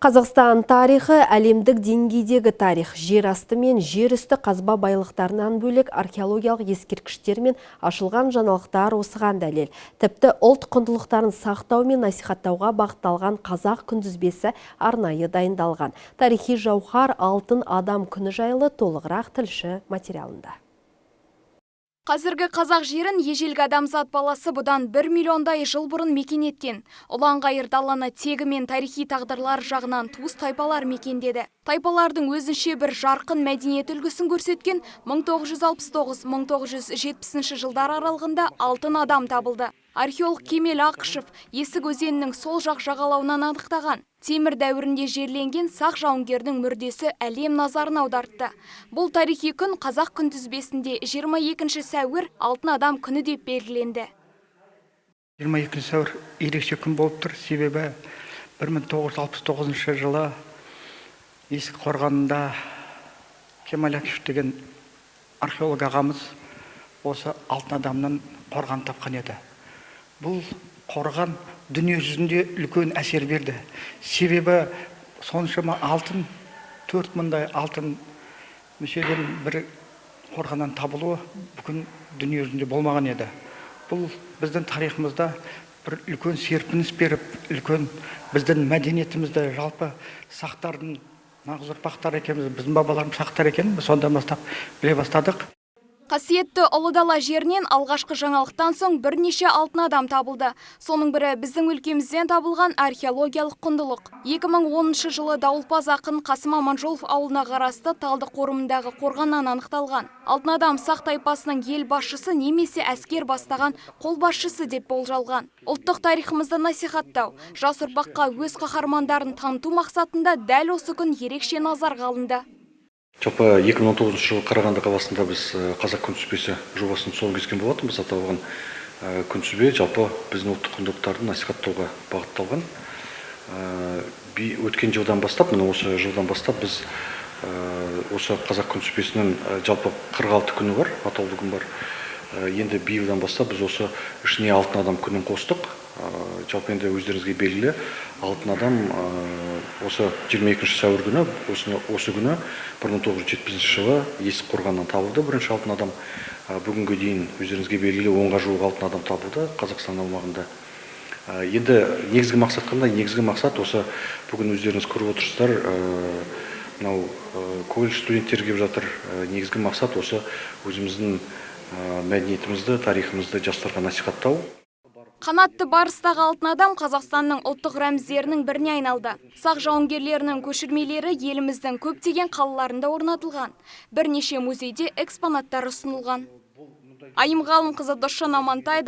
Қазақстан тарихы әлемдік деңгейдегі тарих. Жер асты мен жер үсті қазба байлықтарынан бөлек археологиялық ескерткіштер мен ашылған жаңалықтар осыған дәлел. Тіпті ұлт құндылықтарын сақтау мен насихаттауға бағытталған қазақ күнтізбесі арнайы дайындалған. Тарихи жауһар алтын адам күні жайлы толығырақ тілші материалында. Қазіргі қазақ жерін ежелгі адамзат баласы бұдан 1 миллиондай жыл бұрын мекен еткен. Ұланғайыр даланы тегі мен тарихи тағдырлар жағынан туыс тайпалар мекендеді. Тайпалардың өзінше бір жарқын мәдениет үлгісін көрсеткен 1969-1970 жылдар аралығында алтын адам табылды. Археолог Кемел Ақышев Есік өзенінің сол жақ жағалауынан анықтаған. Темір дәуірінде жерленген сақ жауынгердің мүрдесі әлем назарын аудартты. Бұл тарихи күн қазақ күнтізбесінде 22 сәуір алтын адам күні деп белгіленді. 22 сәуір ерекше күн болып тұр, себебі 1969 жылы Есік қорғанында Кемел Ақышев деген археолог ағамыз осы алтын адамнан қорған тапқан еді. Бұл қорған дүние жүзінде үлкен әсер берді. Себебі соншама алтын, 4000-дай алтын мүшеден бір қорғаннан табылуы бүкін дүние жүзінде болмаған еді. Бұл біздің тарихымызда бір үлкен серпіліс беріп, үлкен біздің мәдениетімізді жалпы сақтардың нағыз ұрпақтар екенбіз, біздің бабаларымыз сақтар екенін біз сондан бастап біле бастадық. Қасиетті ұлы дала жерінен алғашқы жаңалықтан соң бірнеше алтын адам табылды. Соның бірі біздің өлкемізден табылған археологиялық құндылық. 2010 жылы Дауылпаз ақын Қасым Аманжолов ауылына қарасты Талды қорымындағы қорғаннан анықталған. Алтын адам сақ тайпасының ел басшысы немесе әскер бастаған қолбасшысы деп болжалған. Ұлттық тарихымызды насихаттау, жас ұрпаққа өз қаһармандарын таныту мақсатында дәл осы күн ерекше назарға алынды. Жалпы 2019 жылы Қарағанды қаласында біз қазақ күнтізбесі жобасын тұсауын кескен болатынбыз. Аталған күнтізбе жалпы біздің ұлттық құндылықтарды насихаттауға бағытталған. Өткен жылдан бастап, осы жылдан бастап біз осы қазақ күнтізбесінің жалпы 46 күні бар, атаулы күн бар. Енді биылдан бастап біз осы ішіне алтын адам күнін қостық. Жалпы енді өздеріңізге белгілі, алтын адам осы 22 сәуір күні, осы күні 1970 жылы Есік қорғаннан табылды. Бірінші алтын адам бүгінгі дейін өздеріңізге белгілі 10-ға жуық алтын адам табылды Қазақстан аумағында. Енді негізгі мақсат қандай? Негізгі мақсат осы бүгін өздеріңіз көріп отырсыздар, мынау колледж студенттері келіп жатыр. Негізгі мақсат осы өзіміздің мәдениетімізді, тарихымызды жастарға насихаттау. Қанатты барыстағы алтын адам Қазақстанның ұлттық рәміздерінің біріне айналды. Сақ жауынгерлерінің көшірмелері еліміздің көптеген қалаларында орнатылған. Бірнеше музейде экспонаттар ұсынылған. Айым Ғалымқызы, Досжан Амантай,